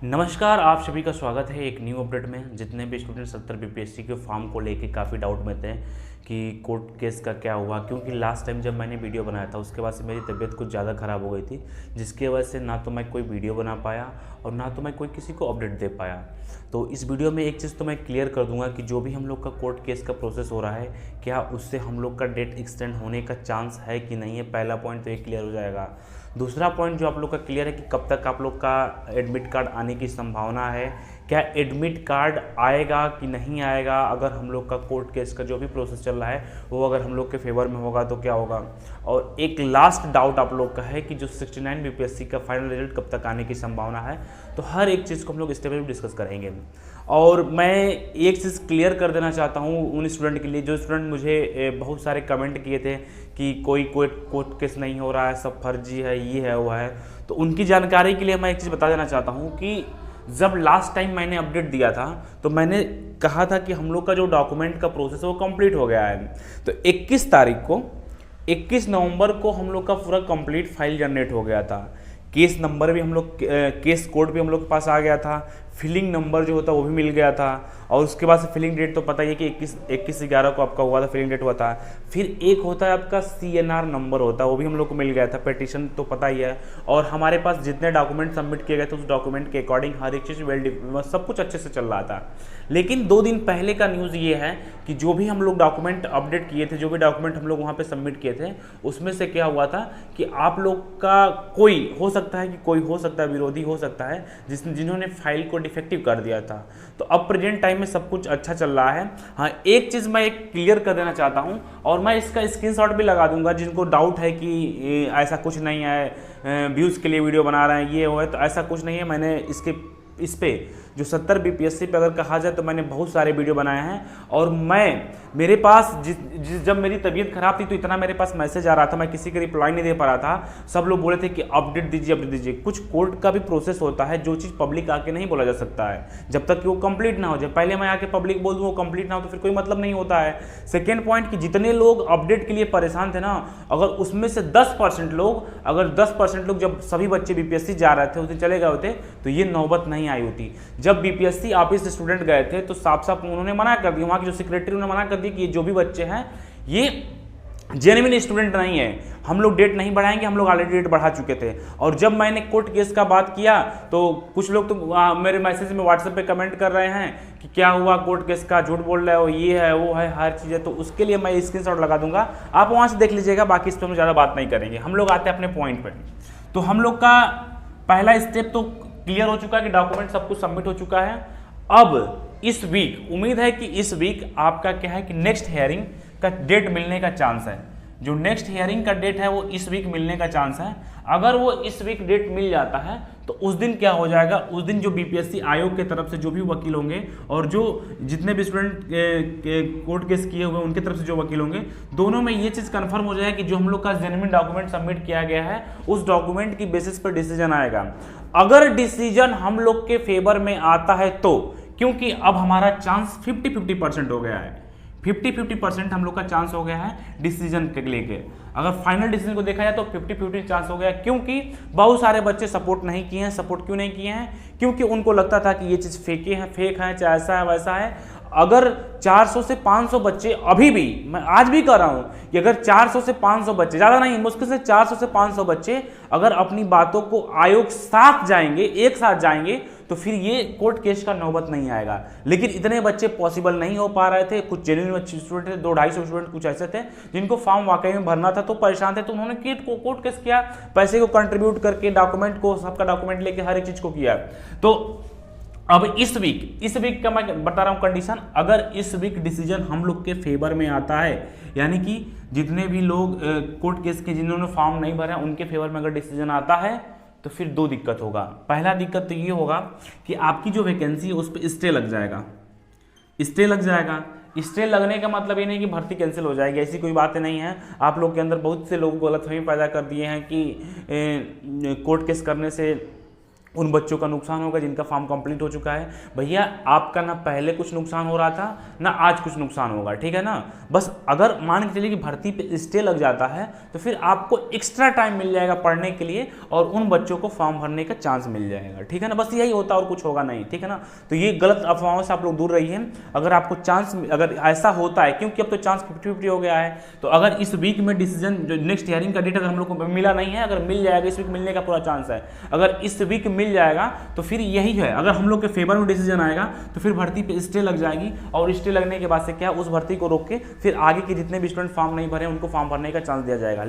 नमस्कार, आप सभी का स्वागत है एक न्यू अपडेट में। जितने भी स्टूडेंट 70 बीपीएससी के फॉर्म को लेके काफ़ी डाउट में थे कि कोर्ट केस का क्या हुआ, क्योंकि लास्ट टाइम जब मैंने वीडियो बनाया था उसके बाद से मेरी तबीयत कुछ ज़्यादा ख़राब हो गई थी, जिसकी वजह से ना तो मैं कोई वीडियो बना पाया और ना तो मैं कोई किसी को अपडेट दे पाया। तो इस वीडियो में एक चीज़ तो मैं क्लियर कर दूंगा कि जो भी हम लोग का कोर्ट केस का प्रोसेस हो रहा है, क्या उससे हम लोग का डेट एक्सटेंड होने का चांस है कि नहीं है। पहला पॉइंट तो ये क्लियर हो जाएगा। दूसरा पॉइंट जो आप लोग का क्लियर है कि कब तक आप लोग का एडमिट कार्ड आने की संभावना है, क्या एडमिट कार्ड आएगा कि नहीं आएगा अगर हम लोग का कोर्ट केस का जो भी प्रोसेस चल रहा है वो अगर हम लोग के फेवर में होगा तो क्या होगा। और एक लास्ट डाउट आप लोग का है कि जो 69 बीपीएससी का फाइनल रिजल्ट कब तक आने की संभावना है। तो हर एक चीज़ को हम लोग स्टेप बाय स्टेप डिस्कस करेंगे। और मैं एक चीज़ क्लियर कर देना चाहता हूँ उन स्टूडेंट के लिए जो स्टूडेंट मुझे बहुत सारे कमेंट किए थे कि कोई कोर्ट केस नहीं हो रहा है, सब फर्जी है, ये है वो है। तो उनकी जानकारी के लिए मैं एक चीज़ बता देना चाहता हूँ कि जब लास्ट टाइम मैंने अपडेट दिया था तो मैंने कहा था कि हम लोग का जो डॉक्यूमेंट का प्रोसेस है वो कंप्लीट हो गया है। तो 21 नवंबर को हम लोग का पूरा कंप्लीट फाइल जनरेट हो गया था। केस नंबर भी हम लोग केस कोड भी हम लोग के पास आ गया था, फिलिंग नंबर जो होता वो भी मिल गया था। और उसके बाद से फिलिंग डेट तो पता ही है कि 21/11 को आपका हुआ था, फिलिंग डेट हुआ था। फिर एक होता है आपका CNR नंबर होता है, वो भी हम लोग को मिल गया था। पिटीशन तो पता ही है। और हमारे पास जितने डॉक्यूमेंट सबमिट किए गए थे उस डॉक्यूमेंट के अकॉर्डिंग हर एक चीज़ सब कुछ अच्छे से चल रहा था। लेकिन 2 दिन पहले का न्यूज़ ये है कि जो भी हम लोग डॉक्यूमेंट अपडेट किए थे, जो भी डॉक्यूमेंट हम लोग वहाँ पे सबमिट किए थे, उसमें से क्या हुआ था कि आप लोग का कोई हो सकता है विरोधी हो सकता है जिन्होंने फाइल को डिफेक्टिव कर दिया था। तो अब प्रेजेंट टाइम में सब कुछ अच्छा चल रहा है। हाँ, एक चीज़ मैं क्लियर कर देना चाहता हूँ और मैं इसका स्क्रीनशॉट भी लगा दूंगा जिनको डाउट है कि ऐसा कुछ नहीं है, व्यूज़ के लिए वीडियो बना रहे हैं ये वो है, तो ऐसा कुछ नहीं है। मैंने इस पे जो 70 बीपीएससी पे अगर कहा जाए तो मैंने बहुत सारे वीडियो बनाए हैं। और मेरे पास जब मेरी तबीयत खराब थी तो इतना मेरे पास मैसेज आ रहा था, मैं किसी का रिप्लाई नहीं दे पा रहा था। सब लोग बोले थे कि अपडेट दीजिए। कुछ कोर्ट का भी प्रोसेस होता है, जो चीज़ पब्लिक आके नहीं बोला जा सकता है जब तक कि वो कंप्लीट ना हो जाए। पहले मैं आके पब्लिक बोल दूँ वो कंप्लीट ना हो तो फिर कोई मतलब नहीं होता है। सेकेंड पॉइंट कि जितने लोग अपडेट के लिए परेशान थे ना, अगर उसमें से 10% लोग जब सभी बच्चे बीपीएससी जा रहे थे उस दिन चले गए होते तो ये नौबत नहीं आई होती। जब बीपीएससी ऑफिस से स्टूडेंट गए थे तो साफ साफ उन्होंने मना कर दिया, वहाँ के जो सेक्रेटरी उन्होंने मना कर दिया कि ये जो भी बच्चे हैं ये जेन्युइन स्टूडेंट नहीं है, हम लोग डेट नहीं बढ़ाएंगे, हम लोग ऑलरेडी डेट बढ़ा चुके थे। और जब मैंने कोर्ट केस का बात किया तो कुछ लोग तो मेरे मैसेज में व्हाट्सएप पे कमेंट कर रहे हैं कि क्या हुआ कोर्ट केस का, झूठ बोल रहे हो, ये है वो है, हर चीज़ है। तो उसके लिए मैं स्क्रीनशॉट लगा दूंगा, आप वहाँ से देख लीजिएगा। बाकी इस पर हम ज़्यादा बात नहीं करेंगे, हम लोग आते हैं अपने पॉइंट पर। तो हम लोग का पहला स्टेप तो क्लियर हो चुका है कि डॉक्यूमेंट सब कुछ सबमिट हो चुका है। अब इस वीक उम्मीद है कि इस वीक आपका क्या है कि नेक्स्ट हियरिंग का डेट मिलने का चांस है। जो नेक्स्ट हियरिंग का डेट है वो इस वीक मिलने का चांस है। अगर वो इस वीक डेट मिल जाता है तो उस दिन क्या हो जाएगा, उस दिन जो बीपीएससी आयोग की तरफ से जो भी वकील होंगे और जो जितने भी स्टूडेंट कोर्ट केस किए हुए उनके तरफ से जो वकील होंगे, दोनों में ये चीज़ कंफर्म हो जाएगा कि जो हम लोग का जेन्युइन डॉक्यूमेंट सबमिट किया गया है उस डॉक्यूमेंट की बेसिस पर डिसीजन आएगा। अगर डिसीजन हम लोग के फेवर में आता है तो, क्योंकि अब हमारा चांस 50-50% हो गया है, 50-50% हम लोग का चांस हो गया है डिसीजन के लेके। अगर फाइनल डिसीजन को देखा जाए तो 50-50 चांस हो गया, क्योंकि बहुत सारे बच्चे सपोर्ट नहीं किए हैं। सपोर्ट क्यों नहीं किए हैं? क्योंकि उनको लगता था कि ये चीज़ फेक है, चाहे ऐसा है वैसा है। अगर 400 से 500 बच्चे, अभी भी मैं आज भी कह रहा हूं कि अगर 400 से 500 बच्चे, ज़्यादा नहीं, मुश्किल से 400 से 500 बच्चे अगर अपनी बातों को आयोग साथ जाएंगे, एक साथ जाएंगे, तो फिर ये कोर्ट केस का नौबत नहीं आएगा। लेकिन इतने बच्चे पॉसिबल नहीं हो पा रहे थे। कुछ जेन्युइन स्टूडेंट थे, 200-250 स्टूडेंट कुछ ऐसे थे जिनको फॉर्म वाकई में भरना था, तो परेशान थे। तो उन्होंने कोर्ट केस किया, पैसे को कंट्रीब्यूट करके, डॉक्यूमेंट को, सबका डॉक्यूमेंट लेके हर एक चीज़ को किया। तो अब इस वीक का मैं बता रहा हूं कंडीशन, अगर इस वीक डिसीजन हम लोग के फेवर में आता है, यानी कि जितने भी लोग कोर्ट केस के जिन्होंने फॉर्म नहीं भरा उनके फेवर में अगर डिसीजन आता है तो फिर 2 दिक्कत होगा। पहला दिक्कत तो ये होगा कि आपकी जो वैकेंसी है उस पर स्टे लग जाएगा। स्टे लगने का मतलब ये नहीं कि भर्ती कैंसिल हो जाएगी, ऐसी कोई बातें नहीं है। आप लोग के अंदर बहुत से लोग गलतफहमी पैदा कर दिए हैं कि कोर्ट केस करने से उन बच्चों का नुकसान होगा जिनका फॉर्म कंप्लीट हो चुका है। भैया आपका ना पहले कुछ नुकसान हो रहा था ना आज कुछ नुकसान होगा, ठीक है ना। बस अगर मान के चलिए कि भर्ती पे स्टे लग जाता है तो फिर आपको एक्स्ट्रा टाइम मिल जाएगा पढ़ने के लिए और उन बच्चों को फॉर्म भरने का चांस मिल जाएगा, ठीक है ना। बस यही होता और कुछ होगा नहीं, ठीक है ना। तो ये गलत अफवाहों से आप लोग दूर रहिए। अगर आपको चांस, अगर ऐसा होता है, क्योंकि अब तो चांस 50-50 हो गया है, तो अगर इस वीक में डिसीजन जो नेक्स्ट हियरिंग का डेट अगर हम लोग को मिला नहीं है, अगर मिल जाएगा इस वीक मिलने का पूरा चांस है, अगर इस वीक मिल जाएगा तो फिर यही है, अगर हम लोग के फेवर में डिसीजन आएगा तो फिर भर्ती पे स्टे लग जाएगी और स्टे लगने के बाद से क्या, उस भर्ती को रोक के फिर आगे के जितने भी स्टूडेंट फॉर्म नहीं भरे उनको फॉर्म भरने का चांस दिया जाएगा।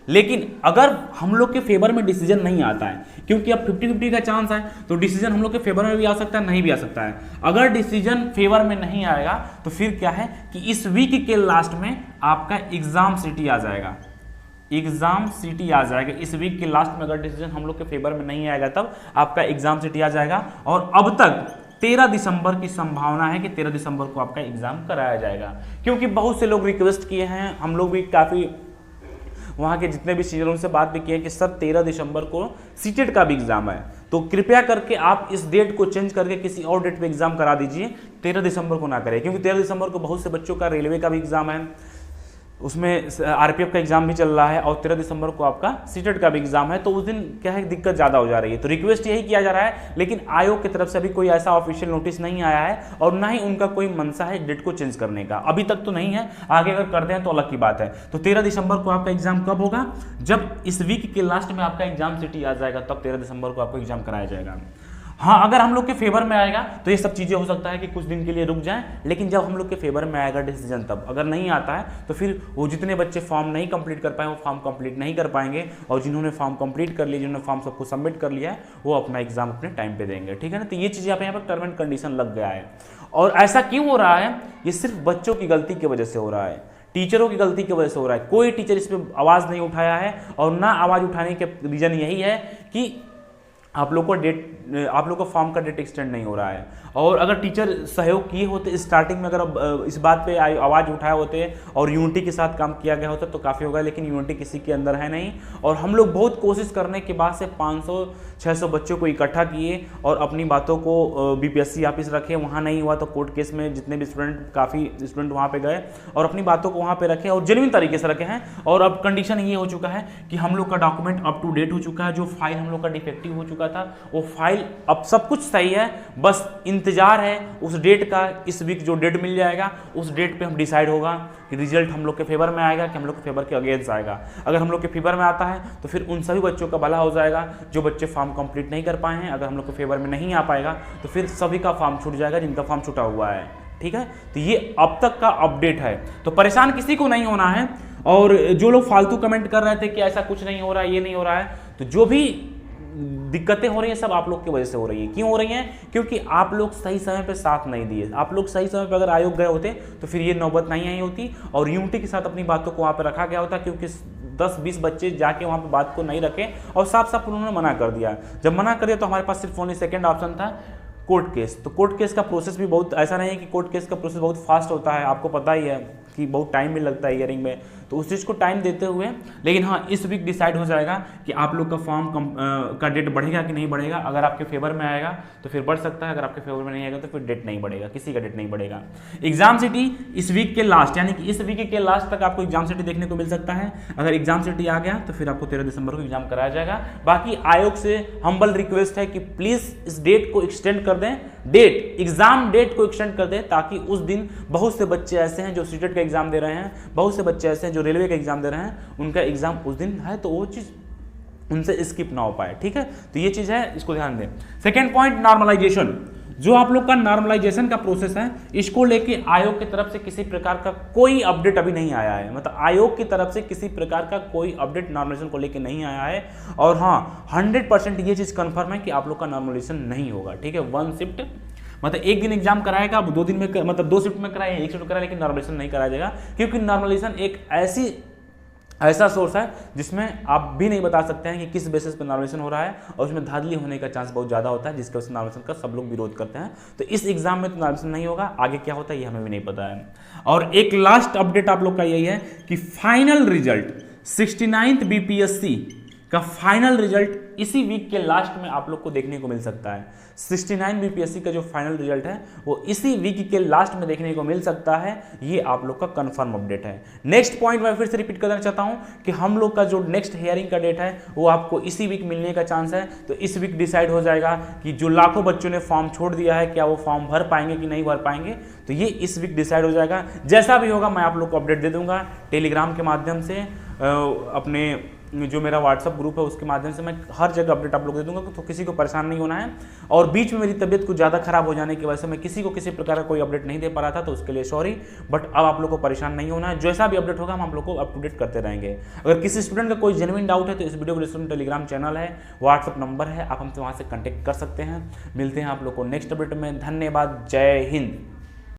लेकिन अगर हम लोग के फेवर में डिसीजन नहीं आता है, क्योंकि अब 50-50 का चांस है, तो डिसीजन हम लोग के फेवर में भी आ सकता है, नहीं भी आ सकता है। अगर डिसीजन फेवर में नहीं आएगा तो फिर क्या है कि इस वीक के लास्ट में आपका एग्जाम सिटी आ जाएगा, एग्जाम सिटी आ जाएगा। इस वीक के लास्ट में अगर डिसीजन हम लोग के फेवर में नहीं आएगा तब आपका एग्जाम सिटी आ जाएगा। और अब तक 13 दिसंबर की संभावना है कि 13 दिसंबर को आपका एग्जाम कराया जाएगा, क्योंकि बहुत से लोग रिक्वेस्ट किए हैं, हम लोग भी काफ़ी वहाँ के जितने भी सीनियरों से बात भी किए कि सर 13 दिसंबर को सीटेट का भी एग्जाम है, तो कृपया करके आप इस डेट को चेंज करके किसी और डेट पे एग्जाम करा दीजिए, 13 दिसंबर को ना करें। क्योंकि 13 दिसंबर को बहुत से बच्चों का रेलवे का भी एग्जाम है, उसमें आरपीएफ का एग्जाम भी चल रहा है, और 13 दिसंबर को आपका सीटेट का भी एग्जाम है, तो उस दिन क्या है दिक्कत ज़्यादा हो जा रही है। तो रिक्वेस्ट यही किया जा रहा है, लेकिन आयोग की तरफ से अभी कोई ऐसा ऑफिशियल नोटिस नहीं आया है और ना ही उनका कोई मनसा है डेट को चेंज करने का, अभी तक तो नहीं है। आगे अगर करते हैं तो अलग की बात है। तो 13 दिसंबर को आपका एग्जाम कब होगा, जब इस वीक के लास्ट में आपका एग्जाम सिटी आ जाएगा, तब 13 दिसंबर को आपको एग्जाम कराया जाएगा। हाँ, अगर हम लोग के फेवर में आएगा तो ये सब चीज़ें हो सकता है कि कुछ दिन के लिए रुक जाएं, लेकिन जब हम लोग के फेवर में आएगा डिसीजन तब। अगर नहीं आता है तो फिर वो जितने बच्चे फॉर्म नहीं कंप्लीट कर पाए वो फॉर्म कंप्लीट नहीं कर पाएंगे, और जिन्होंने फॉर्म कंप्लीट कर लिया, जिन्होंने फॉर्म सबको सबमिट कर लिया है, वो अपना एग्जाम अपने टाइम पे देंगे, ठीक है ना। तो ये चीज़ें यहाँ पर टर्म एंड कंडीशन लग गया है। और ऐसा क्यों हो रहा है, ये सिर्फ बच्चों की गलती की वजह से हो रहा है, टीचरों की गलती की वजह से हो रहा है। कोई टीचर इस पर आवाज़ नहीं उठाया है, और ना आवाज़ उठाने के रीज़न यही है कि आप लोग का फॉर्म का डेट एक्सटेंड नहीं हो रहा है। और अगर टीचर सहयोग किए होते स्टार्टिंग में, अगर इस बात पे आवाज़ उठाए होते और यूनिटी के साथ काम किया गया होता तो काफ़ी होगा, लेकिन यूनिटी किसी के अंदर है नहीं। और हम लोग बहुत कोशिश करने के बाद से 500-600 बच्चों को इकट्ठा किए और अपनी बातों को बीपीएससी ऑफिस रखे, वहाँ नहीं हुआ तो कोर्ट केस में जितने भी काफ़ी स्टूडेंट वहाँ पर गए और अपनी बातों को वहाँ पर रखे और जेन्युइन तरीके से रखे हैं। और अब कंडीशन ये हो चुका है कि हम लोग का डॉक्यूमेंट अप टू डेट हो चुका है, जो फाइल हम लोग का डिफेक्टिव हो चुका था वो फाइल अब सब कुछ सही है, बस इंतजार है उस डेट का। इस वीक जो डेट मिल जाएगा उस डेट पे हम डिसाइड होगा कि रिजल्ट हम लोग के फेवर में आएगा कि हम लोग के फेवर के अगेंस्ट आएगा। अगर हम लोग के फेवर में आता है तो फिर उन सभी बच्चों का भला हो जाएगा जो बच्चे फॉर्म कंप्लीट नहीं कर पाए हैं। अगर हम लोग के फेवर में नहीं आ पाएगा तो फिर सभी का फॉर्म छूट जाएगा जिनका फॉर्म छूटा हुआ है, ठीक है। तो ये अब तक का अपडेट है, तो परेशान किसी को नहीं होना है। और जो लोग फालतू कमेंट कर रहे थे कि ऐसा कुछ नहीं हो रहा है, ये नहीं हो रहा है, तो जो भी दिक्कतें हो रही हैं सब आप लोग की वजह से हो रही है। क्यों हो रही हैं? क्योंकि आप लोग सही समय पे साथ नहीं दिए। आप लोग सही समय पे अगर आयोग गए होते तो फिर ये नौबत नहीं आई होती और यूनिटी के साथ अपनी बातों को वहाँ पे रखा गया होता। क्योंकि 10-20 बच्चे जाके वहाँ पे बात को नहीं रखे और साफ साफ उन्होंने मना कर दिया। जब मना कर दिया तो हमारे पास सिर्फ ओनली सेकेंड ऑप्शन था कोर्ट केस। तो कोर्ट केस का प्रोसेस भी बहुत ऐसा नहीं है कि कोर्ट केस का प्रोसेस बहुत फास्ट होता है, आपको पता ही है कि बहुत टाइम भी लगता है हियरिंग में। तो उस चीज़ को टाइम देते हुए, लेकिन हाँ इस वीक डिसाइड हो जाएगा कि आप लोग का फॉर्म का डेट बढ़ेगा कि नहीं बढ़ेगा। अगर आपके फेवर में आएगा तो फिर बढ़ सकता है, अगर आपके फेवर में नहीं आएगा तो फिर डेट नहीं बढ़ेगा, किसी का डेट नहीं बढ़ेगा। एग्जाम सिटी इस वीक के लास्ट यानी कि इस वीक के लास्ट तक आपको एग्जाम सिटी देखने को मिल सकता है। अगर एग्जाम सिटी आ गया तो फिर आपको 13 दिसंबर को एग्जाम कराया जाएगा। बाकी आयोग से हम्बल रिक्वेस्ट है कि प्लीज़ इस डेट को एक्सटेंड कर दें, एग्जाम डेट को एक्सटेंड कर दें, ताकि उस दिन बहुत से बच्चे ऐसे हैं जो सीटेट का एग्जाम दे रहे हैं, बहुत से बच्चे ऐसे हैं जो रेलवे का एग्जाम दे रहे हैं, उनका एग्जाम उस दिन है तो वो चीज़ उनसे स्किप ना हो पाए, ठीक है। तो ये चीज़ है, इसको ध्यान दें। Second point, normalization. जो आप लोग का नॉर्मलाइजेशन का प्रोसेस है, इसको लेके आयोग की तरफ से किसी प्रकार का कोई अपडेट अभी नहीं आया है। मतलब आयोग की तरफ से किसी प्रकार का कोई अपडेट नॉर्मलाइजेशन को लेके नहीं आया है। और हाँ 100% ये चीज़ कंफर्म है कि आप लोग का नॉर्मलाइजेशन नहीं होगा, ठीक है। 1 शिफ्ट मतलब एक दिन एग्जाम कराएगा, अब 2 दिन में मतलब 2 शिफ्ट में कराए, 1 शिफ्ट कराए, लेकिन नॉर्मलाइजेशन नहीं कराया जाएगा। क्योंकि नॉर्मलाइजेशन एक ऐसा सोर्स है जिसमें आप भी नहीं बता सकते हैं कि किस बेसिस पर नॉर्मलाइजेशन हो रहा है, और उसमें धांधली होने का चांस बहुत ज़्यादा होता है, जिसकी वजह से नॉर्मलाइजेशन का सब लोग विरोध करते हैं। तो इस एग्जाम में तो नॉर्मलाइजेशन नहीं होगा, आगे क्या होता है ये हमें भी नहीं पता है। और एक लास्ट अपडेट आप लोग का यही है कि फाइनल रिजल्ट 69th बीपीएससी का फाइनल रिजल्ट इसी वीक के लास्ट में आप लोग को देखने को मिल सकता है। 69 बीपीएससी का जो फाइनल रिजल्ट है वो इसी वीक के लास्ट में देखने को मिल सकता है। ये आप लोग का कंफर्म अपडेट है। नेक्स्ट पॉइंट मैं फिर से रिपीट करना चाहता हूं कि हम लोग का जो नेक्स्ट हियरिंग का डेट है वो आपको इसी वीक मिलने का चांस है। तो इस वीक डिसाइड हो जाएगा कि जो लाखों बच्चों ने फॉर्म छोड़ दिया है क्या वो फॉर्म भर पाएंगे कि नहीं भर पाएंगे, तो ये इस वीक डिसाइड हो जाएगा। जैसा भी होगा मैं आप लोग को अपडेट दे दूंगा टेलीग्राम के माध्यम से, अपने जो मेरा व्हाट्सअप ग्रुप है उसके माध्यम से मैं हर जगह अपडेट आप लोग दे दूंगा, तो किसी को परेशान नहीं होना है। और बीच में मेरी तबीयत कुछ ज़्यादा खराब हो जाने की वजह से मैं किसी को किसी प्रकार का कोई अपडेट नहीं दे पा रहा था, तो उसके लिए सॉरी। बट अब आप लोग को परेशान नहीं होना है, जैसा भी अपडेट होगा हम आप लोग को अप टू डेट करते रहेंगे। अगर किसी स्टूडेंट का कोई जेन्युइन डाउट है तो इस वीडियो को डिस्क्रिप्शन टेलीग्राम चैनल है, व्हाट्सअप नंबर है, आप हमसे वहाँ से कॉन्टैक्ट कर सकते हैं। मिलते हैं आप लोग को नेक्स्ट अपडेट में। धन्यवाद, जय हिंद।